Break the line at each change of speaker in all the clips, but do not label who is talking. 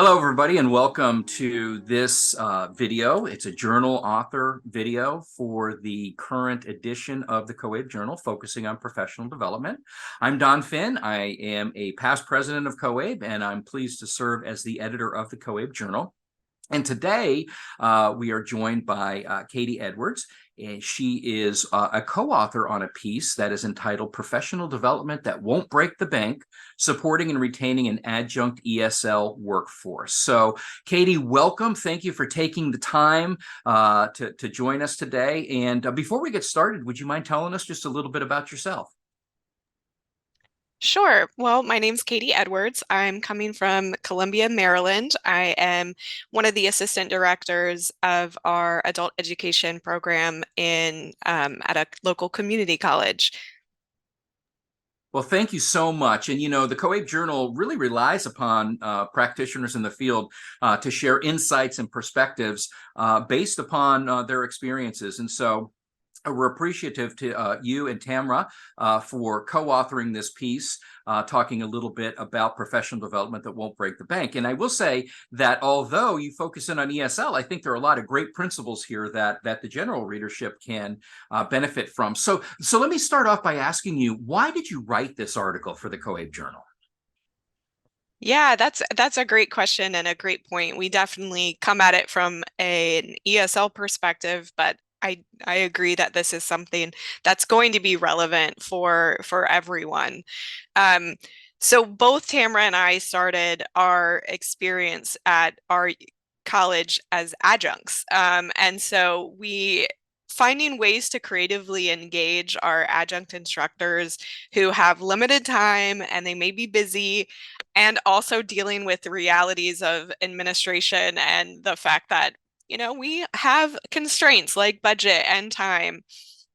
Hello, everybody, and welcome to this video. It's a journal author video for the current edition of the COABE Journal, focusing on professional development. I'm Don Finn. I am a past president of COABE, and I'm pleased to serve as the editor of the COABE Journal. And today we are joined by Katie Edwards. And she is a co-author on a piece that is entitled Professional Development That Won't Break the Bank, Supporting and Retaining an Adjunct ESL Workforce. So, Katie, welcome. Thank you for taking the time to join us today. And before we get started, would you mind telling us just a little bit about yourself?
Sure. Well, my name's Katie Edwards. I'm coming from Columbia, Maryland. I am one of the assistant directors of our adult education program at a local community college.
Well, thank you so much. And, the COABE Journal really relies upon practitioners in the field to share insights and perspectives based upon their experiences. And so we're appreciative to you and Tamara for co-authoring this piece, talking a little bit about professional development that won't break the bank. And I will say that although you focus in on ESL, I think there are a lot of great principles here that the general readership can benefit from. So let me start off by asking you, why did you write this article for the COABE Journal?
Yeah, that's a great question and a great point. We definitely come at it from an ESL perspective, but I agree that this is something that's going to be relevant for everyone. Um, so both Tamara and I started our experience at our college as adjuncts. And so we finding ways to creatively engage our adjunct instructors who have limited time and they may be busy, and also dealing with the realities of administration and the fact that, we have constraints like budget and time.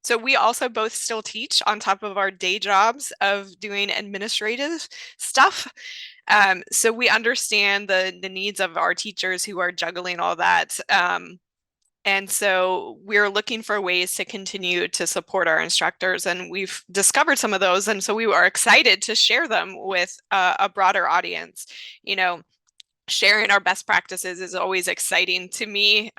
So we also both still teach on top of our day jobs of doing administrative stuff. So we understand the needs of our teachers who are juggling all that. And so we're looking for ways to continue to support our instructors, and we've discovered some of those. And so we are excited to share them with a broader audience. You know, sharing our best practices is always exciting to me,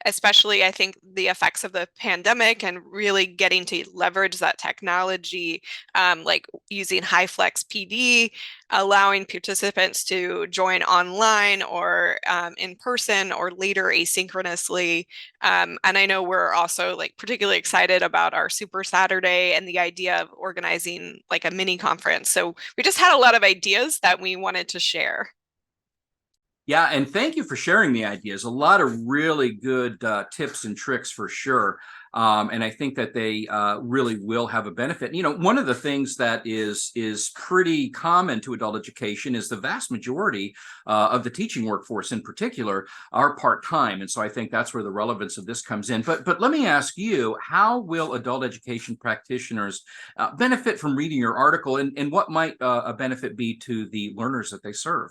especially I think the effects of the pandemic and really getting to leverage that technology, like using HyFlex PD, allowing participants to join online or in person or later asynchronously. And I know we're also like particularly excited about our Super Saturday and the idea of organizing like a mini conference. So we just had a lot of ideas that we wanted to share.
Yeah, and thank you for sharing the ideas. A lot of really good tips and tricks for sure. And I think that they really will have a benefit. One of the things that is pretty common to adult education is the vast majority of the teaching workforce, in particular, are part-time, and so I think that's where the relevance of this comes in. But let me ask you, how will adult education practitioners benefit from reading your article, and what might a benefit be to the learners that they serve?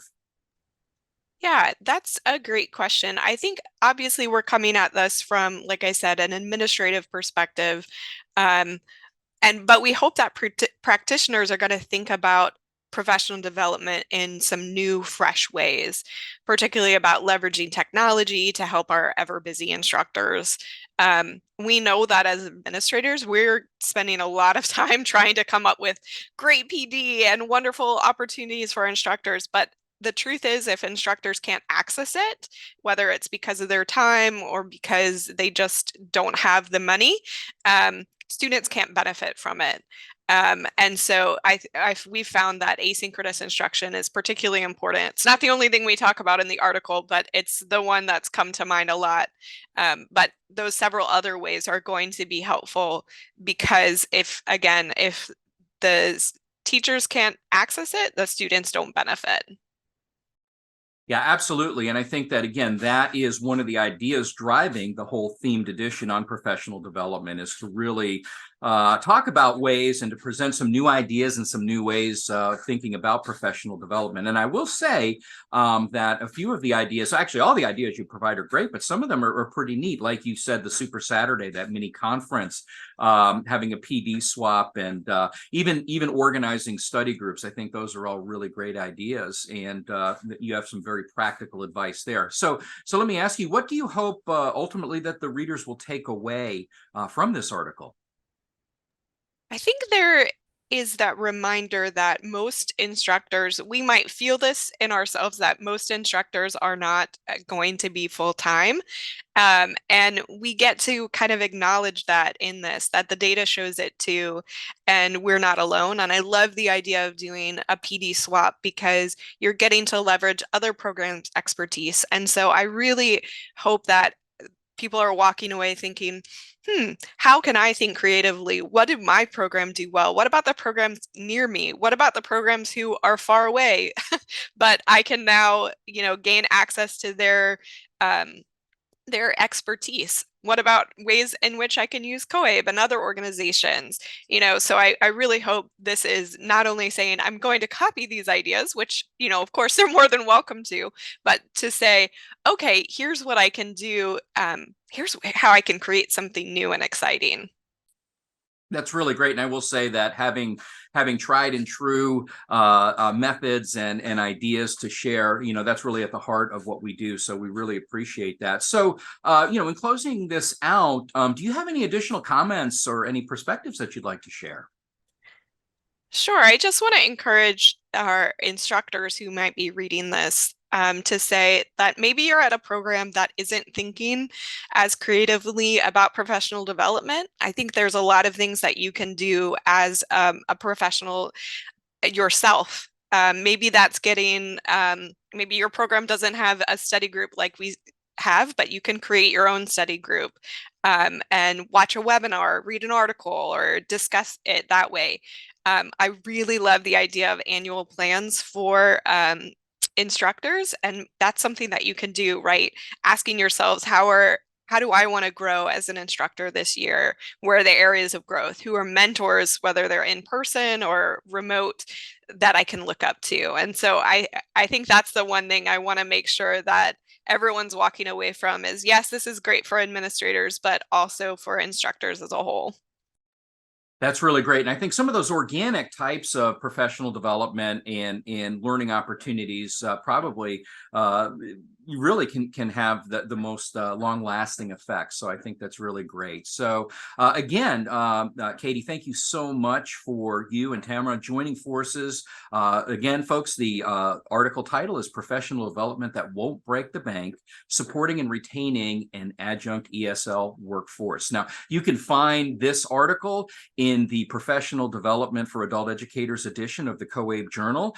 Yeah, that's a great question. I think obviously we're coming at this from, like I said, an administrative perspective. Um, but we hope that practitioners are going to think about professional development in some new, fresh ways, particularly about leveraging technology to help our ever busy instructors. We know that as administrators, we're spending a lot of time trying to come up with great PD and wonderful opportunities for instructors, but the truth is, if instructors can't access it, whether it's because of their time or because they just don't have the money, students can't benefit from it. And so we found that asynchronous instruction is particularly important. It's not the only thing we talk about in the article, but it's the one that's come to mind a lot. But those several other ways are going to be helpful because if the teachers can't access it, the students don't benefit.
Yeah, absolutely. And I think that, again, that is one of the ideas driving the whole themed edition on professional development, is to really talk about ways and to present some new ideas and some new ways thinking about professional development. And I will say that a few of the ideas, actually all the ideas you provide are great, but some of them are pretty neat. Like you said, the Super Saturday, that mini conference, having a PD swap, and even organizing study groups. I think those are all really great ideas, and you have some very practical advice there. So let me ask you, what do you hope ultimately that the readers will take away from this article?
I think there is that reminder that most instructors, we might feel this in ourselves, that most instructors are not going to be full time. And we get to kind of acknowledge that in this, that the data shows it too, and we're not alone. And I love the idea of doing a PD swap because you're getting to leverage other programs' expertise. And so I really hope that people are walking away thinking, how can I think creatively? What did my program do well? What about the programs near me? What about the programs who are far away? But I can now, gain access to their expertise. What about ways in which I can use COABE and other organizations? So I really hope this is not only saying I'm going to copy these ideas, which, of course, they're more than welcome to, but to say, okay, here's what I can do. Here's how I can create something new and exciting.
That's really great, and I will say that having tried and true methods and ideas to share, that's really at the heart of what we do. So we really appreciate that. So, in closing this out, do you have any additional comments or any perspectives that you'd like to share?
Sure. I just want to encourage our instructors who might be reading this to say that maybe you're at a program that isn't thinking as creatively about professional development. I think there's a lot of things that you can do as a professional yourself. Maybe that's maybe your program doesn't have a study group like we have, but you can create your own study group and watch a webinar, read an article, or discuss it that way. I really love the idea of annual plans for instructors, and that's something that you can do, right? Asking yourselves, how do I want to grow as an instructor this year? Where are the areas of growth? Who are mentors, whether they're in person or remote, that I can look up to? And so I think that's the one thing I want to make sure that everyone's walking away from is, yes, this is great for administrators, but also for instructors as a whole.
That's really great. And I think some of those organic types of professional development and learning opportunities probably you really can have the most long lasting effects. So I think that's really great. So again, Katie, thank you so much for you and Tamara joining forces. Again, folks, the article title is Professional Development That Won't Break the Bank, Supporting and Retaining an Adjunct ESL Workforce. Now, you can find this article in the Professional Development for Adult Educators edition of the COABE Journal.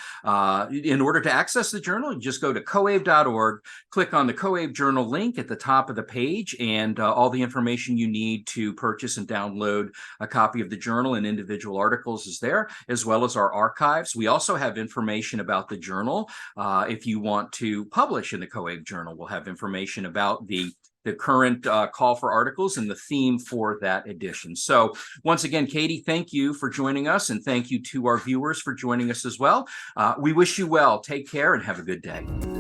In order to access the journal, you just go to coabe.org, click on the COABE Journal link at the top of the page, and all the information you need to purchase and download a copy of the journal and individual articles is there, as well as our archives. We also have information about the journal. If you want to publish in the COABE Journal, we'll have information about the current call for articles and the theme for that edition. So once again, Katie, thank you for joining us, and thank you to our viewers for joining us as well. We wish you well. Take care and have a good day.